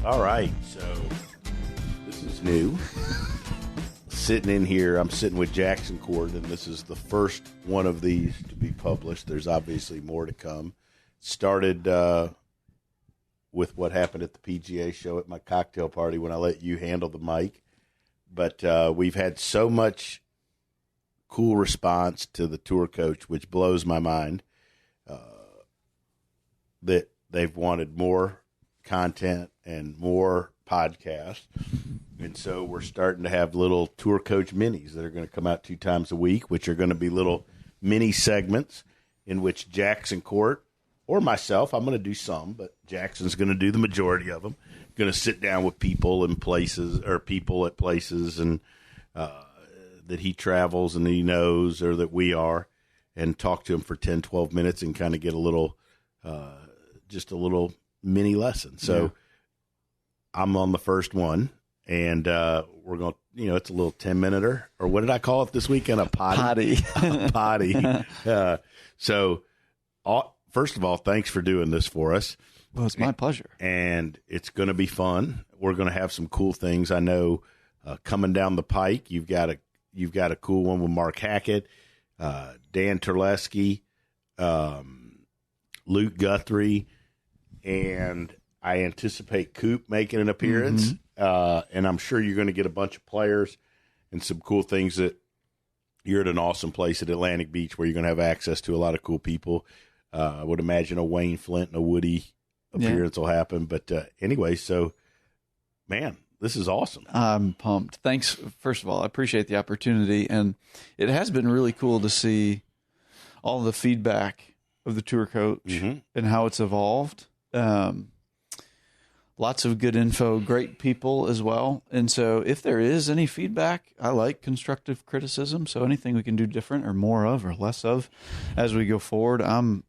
All right, so this is new. Sitting in here, I'm sitting with Jackson Koert, and this is the first one of these to be published. There's obviously more to come. Started with what happened at the PGA show at my cocktail party when I let you handle the mic. But we've had so much cool response to the tour coach, which blows my mind, that they've wanted more content and more podcasts. And so we're starting to have little tour coach minis that are going to come out 2 times a week, which are going to be little mini segments in which Jackson Koert or myself, I'm going to do some, but Jackson's going to do the majority of them, going to sit down with people in places or people at places and that he travels and he knows or that we are, and talk to him for 10, 12 minutes and kind of get a little, just a little mini lesson. So I'm on the first one, and we're going to, it's a little 10-minute or what did I call it this weekend? A potty. A potty. So first of all, thanks for doing this for us. Well, it's my pleasure. And it's going to be fun. We're going to have some cool things. I know coming down the pike, you've got a cool one with Mark Hackett, Dan Terlesky, Luke Guthrie, and I anticipate Coop making an appearance. And I'm sure you're going to get a bunch of players and some cool things. That you're at an awesome place at Atlantic Beach where you're going to have access to a lot of cool people. I would imagine a Wayne Flint and a Woody appearance will happen. But anyway, so, man, this is awesome. I'm pumped. Thanks. First of all, I appreciate the opportunity. And it has been really cool to see all the feedback of the tour coach and how it's evolved. Lots of good info, great people as well. And so if there is any feedback, I like constructive criticism. So anything we can do different or more of or less of as we go forward, I'm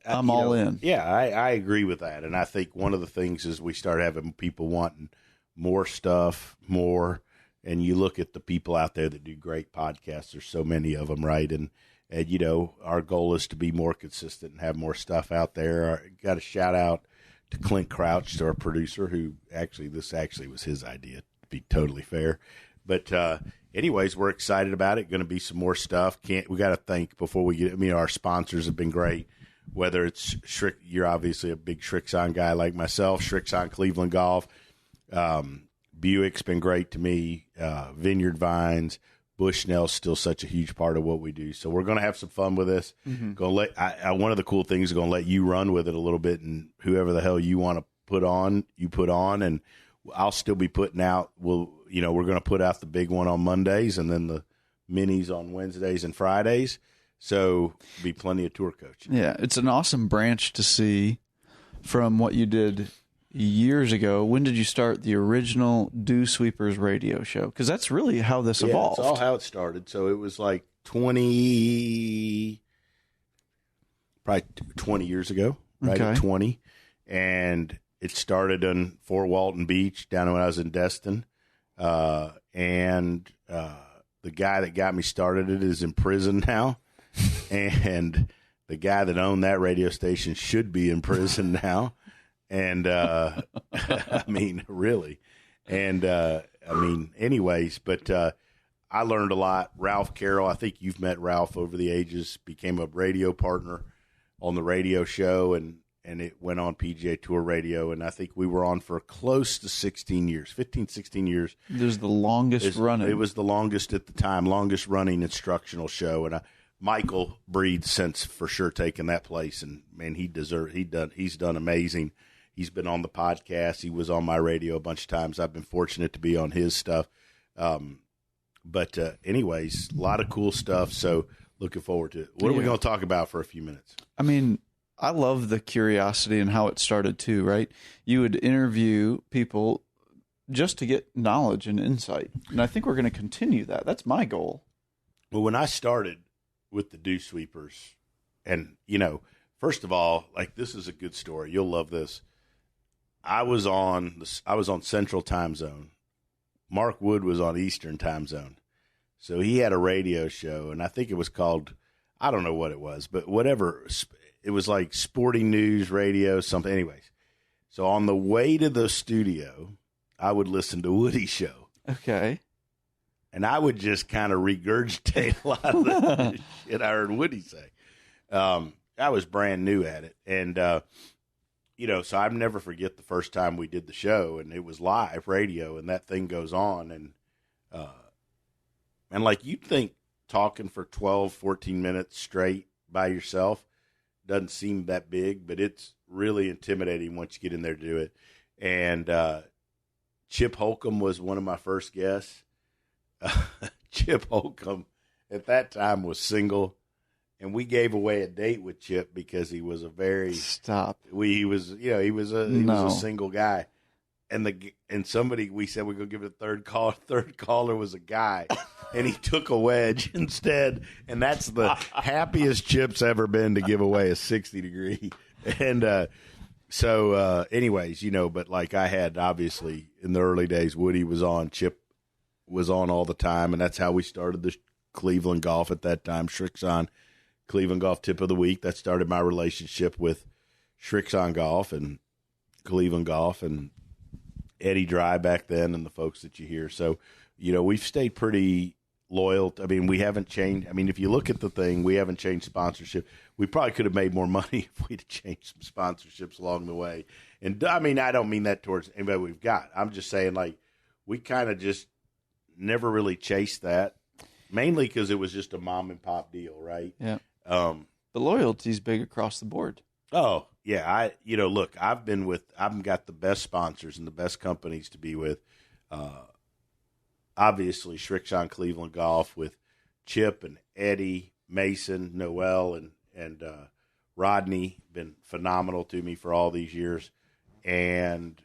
all in. Yeah, I agree with that. And I think one of the things is we start having people wanting more stuff, and you look at the people out there that do great podcasts. There's so many of them, right? And our goal is to be more consistent and have more stuff out there. Got a shout out to Clint Crouch, to our producer, who this was his idea, to be totally fair. But anyways, we're excited about it. Going to be some more stuff. We got to thank before we get. Our sponsors have been great. Whether it's Schrick, you're obviously a big Shrixon guy like myself. Shrixon Cleveland Golf, Buick's been great to me. Vineyard Vines, Bushnell's still such a huge part of what we do. So we're going to have some fun with this. One of the cool things is going to let you run with it a little bit, and whoever the hell you want to put on, you put on, and I'll still be putting out. We're going to put out the big one on Mondays and then the minis on Wednesdays and Fridays. So be plenty of tour coaching. Yeah, it's an awesome branch to see from what you did years ago. When did you start the original Dew Sweepers radio show? Because that's really how this evolved. That's all how it started. So it was like 20 years ago, right? Okay. 20. And it started in Fort Walton Beach down when I was in Destin. And the guy that got me started it is in prison now. And the guy that owned that radio station should be in prison now. And, really. And, anyways, but I learned a lot. Ralph Carroll, I think you've met Ralph over the ages, became a radio partner on the radio show, and it went on PGA Tour Radio. And I think we were on for close to 16 years, 15, 16 years. It was the longest running. It was the longest at the time, longest running instructional show. And Michael Breed's since for sure taken that place. And, man, he's done amazing. He's been on the podcast. He was on my radio a bunch of times. I've been fortunate to be on his stuff. But anyways, a lot of cool stuff. So looking forward to it. What are we going to talk about for a few minutes? I love the curiosity and how it started too, right? You would interview people just to get knowledge and insight. And I think we're going to continue that. That's my goal. Well, when I started with the Dew Sweepers, and, first of all, this is a good story. You'll love this. I was on Central Time Zone. Mark Wood was on Eastern Time Zone. So he had a radio show, and I think it was called, I don't know what it was, but whatever. It was like Sporting News Radio, something. Anyways, So on the way to the studio, I would listen to Woody's show. Okay. And I would just kind of regurgitate a lot of the shit I heard Woody say. I was brand new at it. And, so I'll never forget the first time we did the show, and it was live radio, and that thing goes on. And like, you'd think talking for 12, 14 minutes straight by yourself doesn't seem that big, but it's really intimidating once you get in there to do it. And Chip Holcomb was one of my first guests. Chip Holcomb at that time was single, and we gave away a date with Chip because he was a very he was a single guy, and somebody, we said we're gonna give it a third call. Third caller was a guy, and he took a wedge instead, and that's the happiest Chip's ever been to give away a 60-degree. And anyways, but like I had, obviously in the early days, Woody was on, Chip was on all the time, and that's how we started the Cleveland Golf at that time. Shrixon Cleveland Golf Tip of the Week. That started my relationship with Shrixon Golf and Cleveland Golf and Eddie Dry back then and the folks that you hear. So, we've stayed pretty loyal. I mean, we haven't changed. I mean, if you look at the thing, we haven't changed sponsorship. We probably could have made more money if we'd changed some sponsorships along the way. And, I mean, I don't mean that towards anybody we've got. I'm just saying, like, we kind of just never really chased that, mainly because it was just a mom and pop deal, right? Yeah. The loyalty's big across the board. Oh yeah, look, I've got the best sponsors and the best companies to be with. Obviously, Shrixon Cleveland Golf with Chip and Eddie, Mason, Noel, and Rodney, been phenomenal to me for all these years, and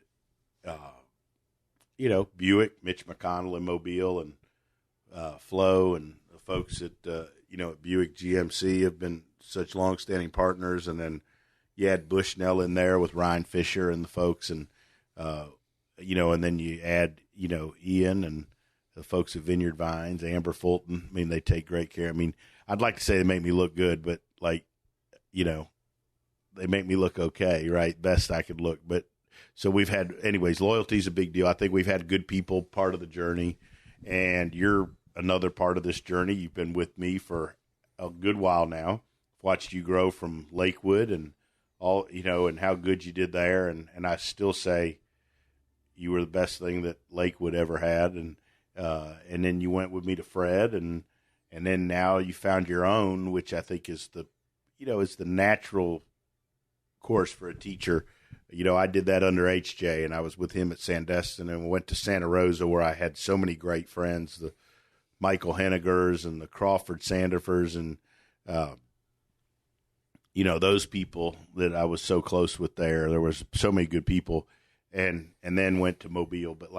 Buick, Mitch McConnell in Mobile, and Flo, and the folks at at Buick GMC have been such long-standing partners. And then you had Bushnell in there with Ryan Fisher and the folks, and and then you add Ian and the folks at Vineyard Vines, Amber Fulton. I mean, they take great care. I mean, I'd like to say they make me look good, but like they make me look okay, right? Best I could look, but. So we've had, anyways, loyalty is a big deal. I think we've had good people part of the journey, and you're another part of this journey. You've been with me for a good while now. I've watched you grow from Lakewood and all, and how good you did there. And I still say you were the best thing that Lakewood ever had. And then you went with me to Fred, and then now you found your own, which I think is is the natural course for a teacher. I did that under HJ, and I was with him at Sandestin, and we went to Santa Rosa, where I had so many great friends, the Michael Hennigers and the Crawford Sandifers, and those people that I was so close with there. There was so many good people, and then went to Mobile. But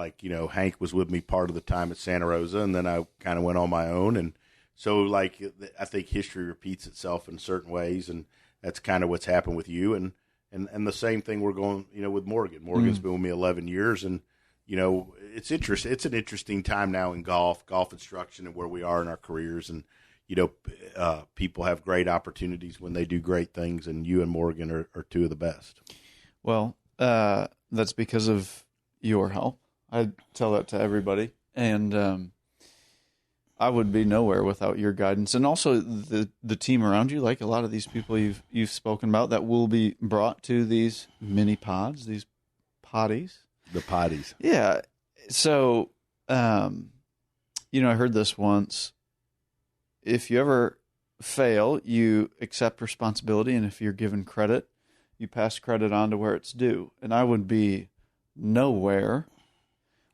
Hank was with me part of the time at Santa Rosa, and then I kind of went on my own. And so I think history repeats itself in certain ways, and that's kind of what's happened with you. And the same thing we're going, with Morgan. Morgan's been with me 11 years, and it's interesting. It's an interesting time now in golf instruction, and where we are in our careers, and people have great opportunities when they do great things, and you and Morgan are two of the best. Well, that's because of your help. I tell that to everybody, and I would be nowhere without your guidance, and also the team around you. Like a lot of these people you've spoken about that will be brought to these mini pods, these potties. The potties. Yeah. So, I heard this once. If you ever fail, you accept responsibility, and if you're given credit, you pass credit on to where it's due. And I would be nowhere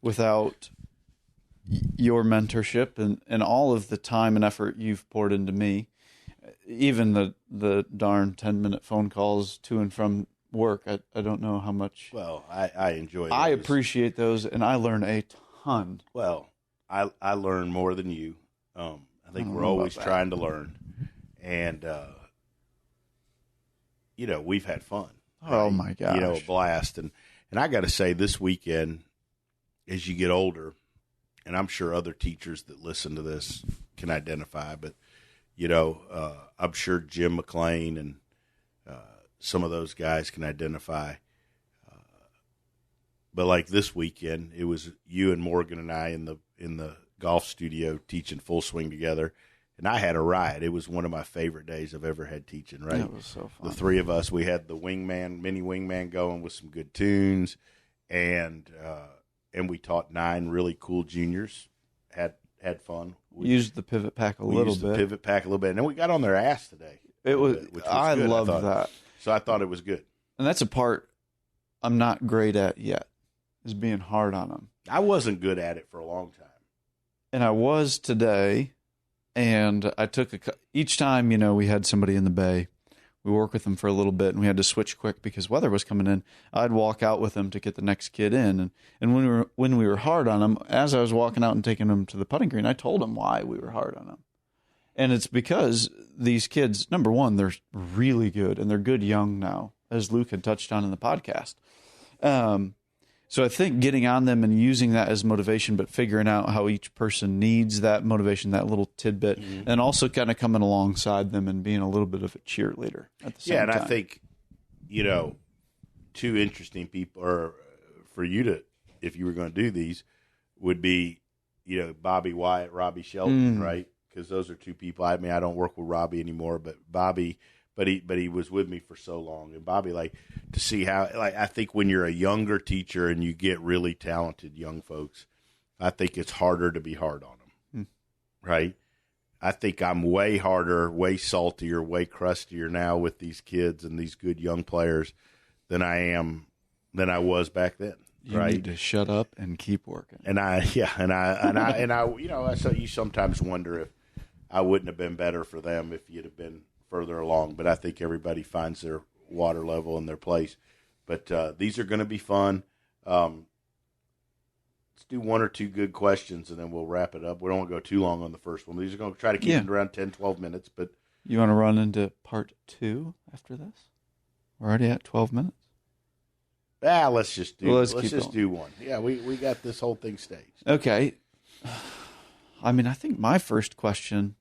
without your mentorship and all of the time and effort you've poured into me, even the darn 10-minute phone calls to and from work. I don't know how much. Well, I enjoy those. I appreciate those, and I learn a ton. Well, I learn more than you. I think we're always trying to learn, and we've had fun. Right? Oh my gosh, a blast. And I got to say, this weekend, as you get older, and I'm sure other teachers that listen to this can identify, but I'm sure Jim McLean and some of those guys can identify. but like this weekend, it was you and Morgan and I in the golf studio teaching full swing together. And I had a riot. It was one of my favorite days I've ever had teaching, right? That was so fun. The three of us, we had the mini wingman going with some good tunes, and we taught 9 really cool juniors. Had fun. We used the pivot pack a little bit. And then we got on their ass today. It was. I good, loved that. So I thought it was good. And that's a part I'm not great at yet, is being hard on them. I wasn't good at it for a long time. And I was today. And I took each time, we had somebody in the bay, we worked with them for a little bit, and we had to switch quick because weather was coming in. I'd walk out with them to get the next kid in, and when we were hard on them, as I was walking out and taking them to the putting green, I told them why we were hard on them, and it's because these kids, number one, they're really good, and they're good young now, as Luke had touched on in the podcast. So I think getting on them and using that as motivation, but figuring out how each person needs that motivation, that little tidbit, and also kind of coming alongside them and being a little bit of a cheerleader at the same time. Yeah, and I think, 2 interesting people, or for you to, if you were going to do these, would be, Bobby Wyatt, Robbie Shelton, right? Because those are 2 people. I mean, I don't work with Robbie anymore, but Bobby... But he was with me for so long. And Bobby, to see how, I think when you're a younger teacher and you get really talented young folks, I think it's harder to be hard on them, right? I think I'm way harder, way saltier, way crustier now with these kids and these good young players than I was back then. You need to shut up and keep working. So you sometimes wonder if I wouldn't have been better for them if you'd have been further along, but I think everybody finds their water level and their place. But these are going to be fun. Let's do 1 or 2 good questions, and then we'll wrap it up. We don't want to go too long on the first one. These are going to try to keep it around 10, 12 minutes. But you want to run into part 2 after this? We're already at 12 minutes. Let's just do. Let's just do one. Yeah, we got this whole thing staged. Okay. I mean, I think my first question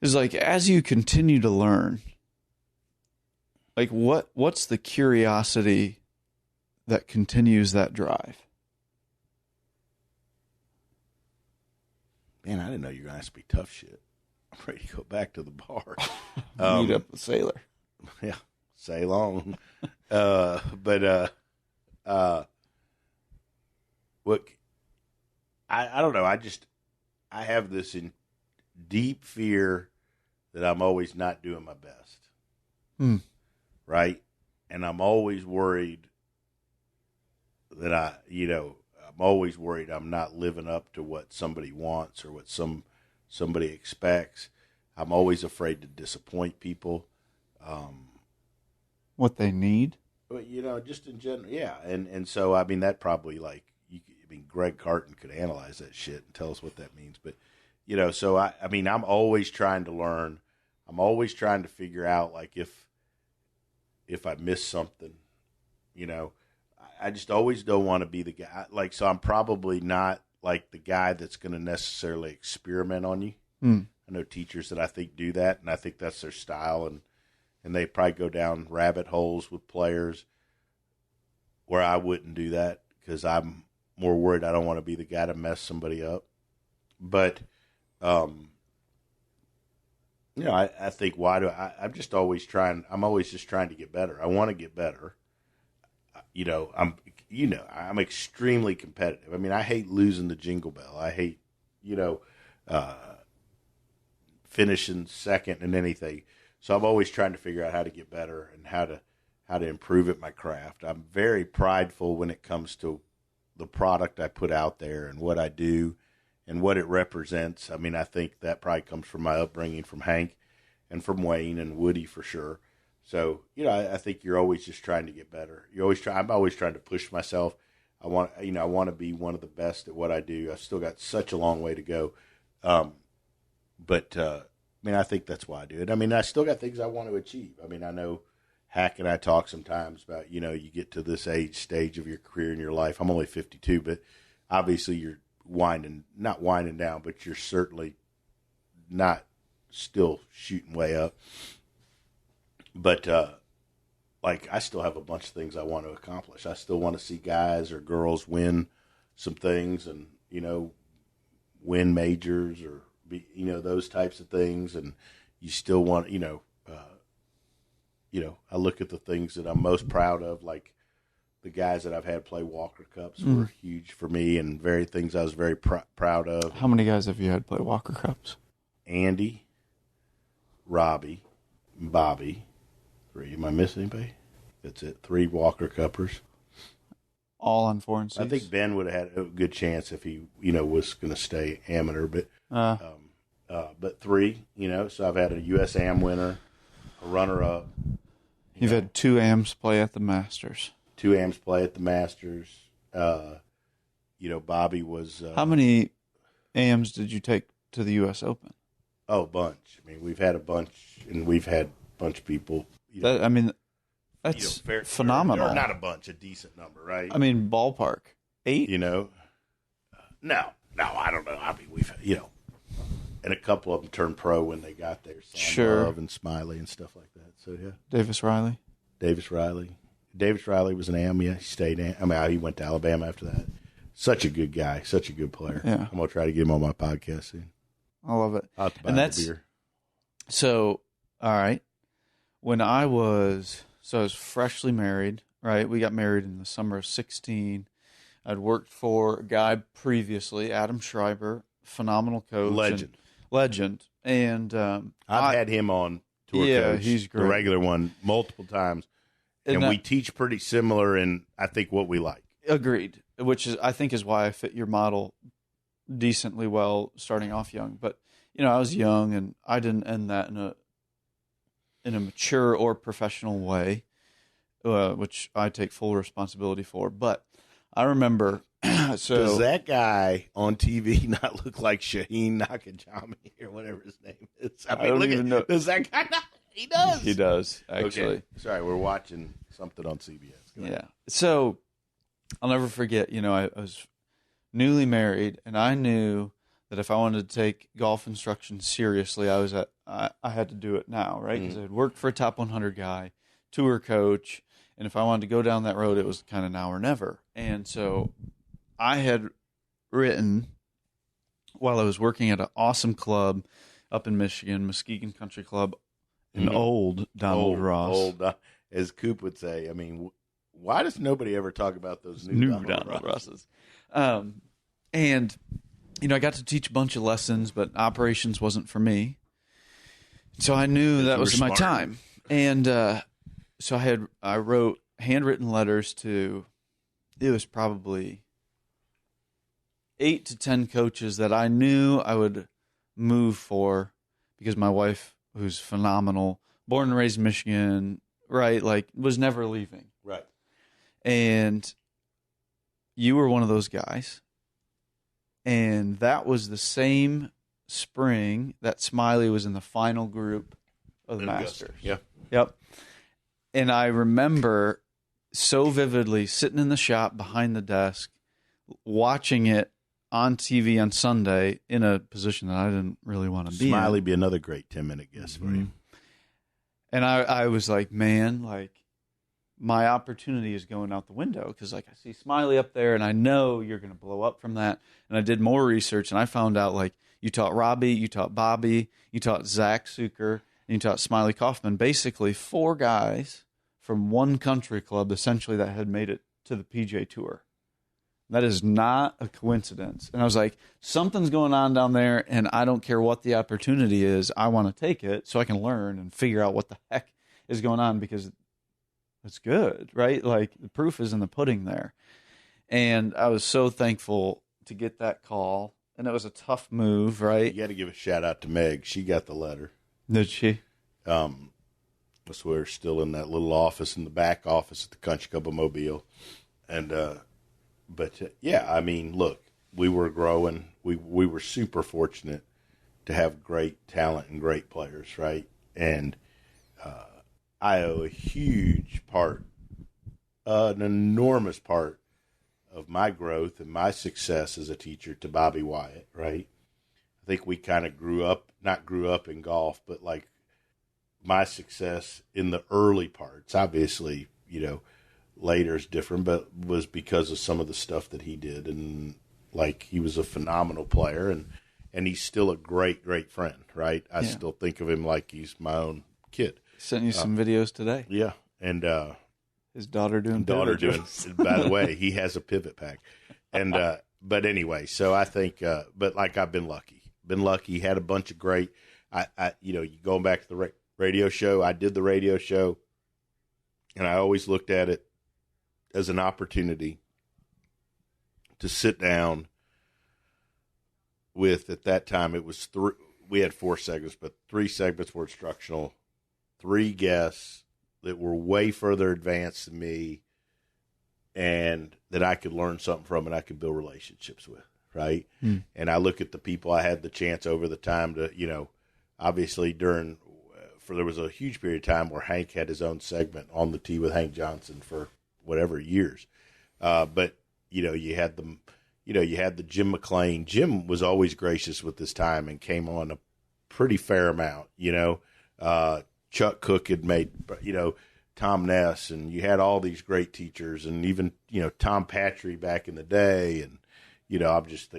is as you continue to learn, what's the curiosity that continues that drive? Man, I didn't know you were going to ask me tough shit. I'm ready to go back to the bar. Meet up with Sailor. Yeah, sail on. What? I don't know. I have this in deep fear that I'm always not doing my best. Right? And I'm always worried that I'm always worried I'm not living up to what somebody wants or what somebody expects. I'm always afraid to disappoint people. What they need? But, just in general, yeah. And so, I mean, that probably Greg Carton could analyze that shit and tell us what that means. But, so I'm always trying to learn. I'm always trying to figure out if I miss something, I just always don't want to be the guy. So I'm probably not the guy that's going to necessarily experiment on you. I know teachers that I think do that, and I think that's their style, and they probably go down rabbit holes with players where I wouldn't do that because I'm more worried I don't want to be the guy to mess somebody up. But, I think I'm just always I'm always just trying to get better. I want to get better. I'm extremely competitive. I mean, I hate losing the Jingle Bell. I hate, finishing second in anything. So I'm always trying to figure out how to get better and how to improve at my craft. I'm very prideful when it comes to the product I put out there and what I do and what it represents. I mean, I think that probably comes from my upbringing from Hank and from Wayne and Woody for sure. So, I think you're always just trying to get better. I'm always trying to push myself. I want to be one of the best at what I do. I've still got such a long way to go. But I think that's why I do it. I mean, I still got things I want to achieve. I mean, I know Hack and I talk sometimes about, you get to this stage of your career in your life. I'm only 52, but obviously you're not winding down, but you're certainly not still shooting way up. But like, I still have a bunch of things I want to accomplish. I still want to see guys or girls win some things and, win majors or be, those types of things. And you still want, I look at the things that I'm most proud of, like the guys that I've had play Walker Cups were huge for me and things I was very proud of. How many guys have you had play Walker Cups? Andy, Robbie, Bobby. 3. Am I missing anybody? That's it. 3 Walker Cuppers. All on 4 and 6. I think Ben would have had a good chance if he, was going to stay amateur, but 3, so I've had a U.S. Am winner, a runner-up. You've had 2 AMs play at the Masters. 2 AMs play at the Masters. Bobby was. How many AMs did you take to the U.S. Open? Oh, a bunch. I mean, we've had a bunch, and we've had a bunch of people. That's phenomenal. Or not a bunch, a decent number, right? I mean, ballpark 8. No, I don't know. I mean, we've and a couple of them turned pro when they got there. Sure. Love and Smiley and stuff like that. So yeah. Davis Riley was an AM. Yeah, he stayed. He went to Alabama after that. Such a good guy. Such a good player. Yeah. I'm gonna try to get him on my podcast soon. I love it. I'll have to buy him a beer. So, all right. When I was freshly married, right? We got married in the summer of 16. I'd worked for a guy previously, Adam Schreiber, phenomenal coach. Legend. And I've had him on tour coach, he's great. The regular one, multiple times. And we teach pretty similar in, I think, what we like. Agreed, which I think is why I fit your model decently well starting off young. But, I was young, and I didn't end that in a mature or professional way, which I take full responsibility for. But I remember. Does that guy on TV not look like Shaheen Nakajami or whatever his name is? I don't even know. Does that guy not? He does. He does, actually. Okay. Sorry, we're watching something on CBS. Yeah. So I'll never forget, I was newly married, and I knew that if I wanted to take golf instruction seriously, I had to do it now, right? Because I had worked for a top 100 guy, tour coach, and if I wanted to go down that road, it was kind of now or never. And so I had written, while I was working at an awesome club up in Michigan, Muskegon Country Club, an old Donald Ross. Old, as Coop would say. I mean, why does nobody ever talk about those new Donald Rosses? And, I got to teach a bunch of lessons, but operations wasn't for me. So I knew that was my time. And so I wrote handwritten letters to, it was probably 8 to 10 coaches that I knew I would move for, because my wife, who's phenomenal, born and raised in Michigan, right, like was never leaving. Right. And you were one of those guys. And that was the same spring that Smiley was in the final group of the Masters. Yeah. Yep. And I remember so vividly sitting in the shop behind the desk, watching it on TV on Sunday in a position that I didn't really want to be in. Smiley be another great 10-minute guest for you. And I was like, man, like my opportunity is going out the window, because like I see Smiley up there and I know you're going to blow up from that. And I did more research, and I found out like you taught Robbie, you taught Bobby, you taught Zach Suker, and you taught Smiley Kaufman, basically 4 guys from one country club essentially that had made it to the PGA Tour. That is not a coincidence. And I was like, something's going on down there, and I don't care what the opportunity is. I want to take it so I can learn and figure out what the heck is going on, because it's good, right? Like the proof is in the pudding there. And I was so thankful to get that call. And it was a tough move, right? You got to give a shout out to Meg. She got the letter. Did she? So we're still in that little office, in the back office at the Country Club of Mobile. And, yeah, I mean, look, we were growing. We were super fortunate to have great talent and great players, right? And I owe a huge part, an enormous part of my growth and my success as a teacher to Bobby Wyatt, right? I think we kind of not grew up in golf, but like my success in the early parts, obviously, later is different, but was because of some of the stuff that he did. And like, he was a phenomenal player, and he's still a great, great friend, right? I still think of him like he's my own kid. Sent you some videos today. Yeah. And, his daughter doing, by the way, he has a pivot pack. And, but anyway, so I think, but like, I've been lucky, had a bunch of great, you going back to the radio show, I did the radio show, and I always looked at it as an opportunity to sit down with, at that time, it was we had 4 segments, but 3 segments were instructional, 3 guests that were way further advanced than me and that I could learn something from and I could build relationships with, right? And I look at the people I had the chance over the time to, obviously there was a huge period of time where Hank had his own segment on the Tee with Hank Johnson for whatever years. But, you had them, you had the Jim McClain. Jim was always gracious with his time and came on a pretty fair amount, Chuck Cook had made, Tom Ness, and you had all these great teachers, and even, Tom Patry back in the day. And, I'm just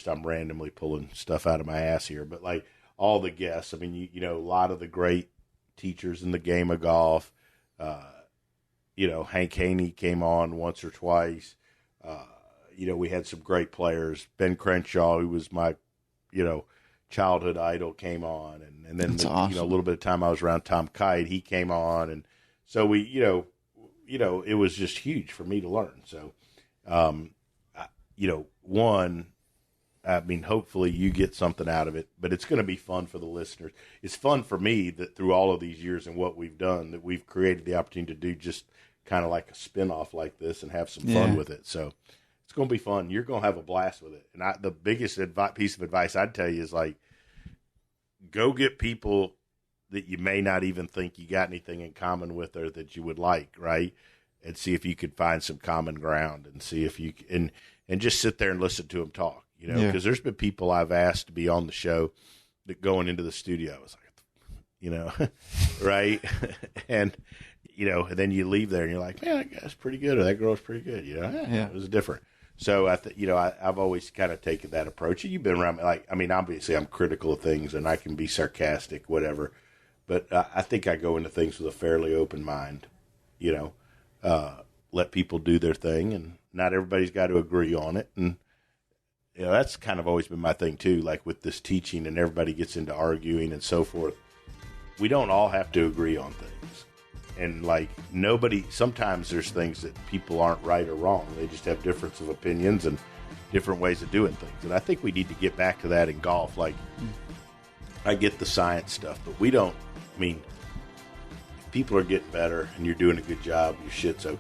I'm randomly pulling stuff out of my ass here, but like all the guests, I mean, a lot of the great teachers in the game of golf, Hank Haney came on once or twice. We had some great players. Ben Crenshaw, who was my, childhood idol, came on, and then awesome. A little bit of time I was around Tom Kite, he came on, and so we it was just huge for me to learn. So hopefully you get something out of it, but it's going to be fun for the listeners. It's fun for me that through all of these years and what we've done, that we've created the opportunity to do just kind of like a spinoff like this and have some fun with it. So it's going to be fun. You're going to have a blast with it. And the biggest piece of advice I'd tell you is, like, go get people that you may not even think you got anything in common with or that you would like, right? And see if you could find some common ground, and see if you can, and just sit there and listen to them talk, because there's been people I've asked to be on the show that going into the studio, I was like, right? And, and then you leave there and you're like, man, that guy's pretty good, or that girl's pretty good, it was different. So I've always kind of taken that approach. You've been around, obviously I'm critical of things and I can be sarcastic, whatever, but I think I go into things with a fairly open mind, let people do their thing, and not everybody's got to agree on it. And, that's kind of always been my thing too, like with this teaching, and everybody gets into arguing and so forth. We don't all have to agree on things. And like sometimes there's things that people aren't right or wrong. They just have difference of opinions and different ways of doing things. And I think we need to get back to that in golf. Like, I get the science stuff, but we don't, if people are getting better and you're doing a good job, your shit's okay,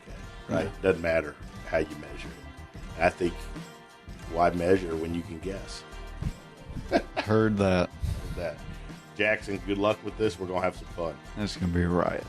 right? Yeah. Doesn't matter how you measure it. I think, why measure when you can guess? Heard that. Jackson, good luck with this. We're going to have some fun. It's going to be a riot.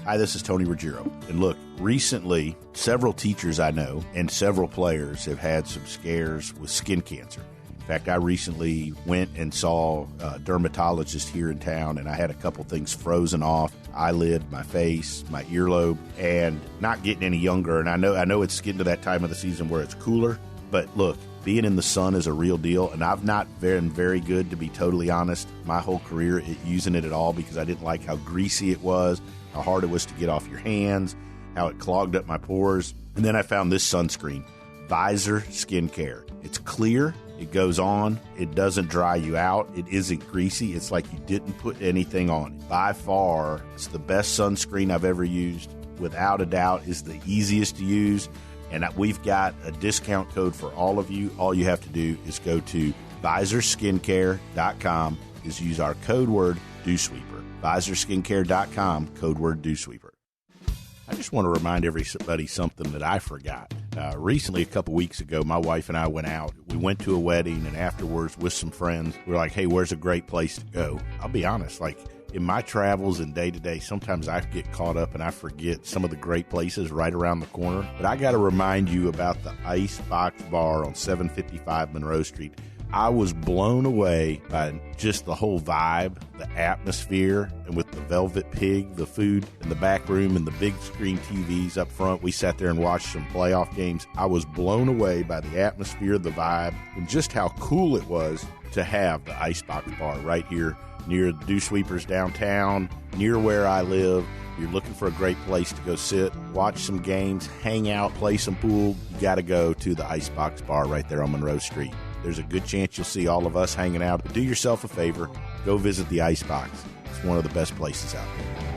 Hi, this is Tony Ruggiero. And look, recently, several teachers I know and several players have had some scares with skin cancer. In fact, I recently went and saw a dermatologist here in town, and I had a couple things frozen off, eyelid, my face, my earlobe, and not getting any younger. And I know it's getting to that time of the season where it's cooler, but look, being in the sun is a real deal, and I've not been very good, to be totally honest, my whole career at using it at all, because I didn't like how greasy it was, how hard it was to get off your hands, how it clogged up my pores. And then I found this sunscreen, Visor Skin Care. It's clear, it goes on, it doesn't dry you out, it isn't greasy, it's like you didn't put anything on it. By far, it's the best sunscreen I've ever used. Without a doubt, is the easiest to use. And we've got a discount code for all of you. All you have to do is go to visorskincare.com, is use our code word DewSweeper. visorskincare.com, code word DewSweeper. I just want to remind everybody something that I forgot. Recently, a couple weeks ago, my wife and I went out. We went to a wedding, and afterwards with some friends, we were like, hey, where's a great place to go? I'll be honest, like, in my travels and day-to-day, sometimes I get caught up and I forget some of the great places right around the corner. But I got to remind you about the Icebox Bar on 755 Monroe Street. I was blown away by just the whole vibe, the atmosphere, and with the Velvet Pig, the food in the back room, and the big screen TVs up front. We sat there and watched some playoff games. I was blown away by the atmosphere, the vibe, and just how cool it was to have the Icebox Bar right here near the Dew Sweepers downtown, near where I live. You're looking for a great place to go sit, watch some games, hang out, play some pool, you got to go to the Icebox Bar right there on Monroe Street. There's a good chance you'll see all of us hanging out. But do yourself a favor, go visit the Icebox. It's one of the best places out there.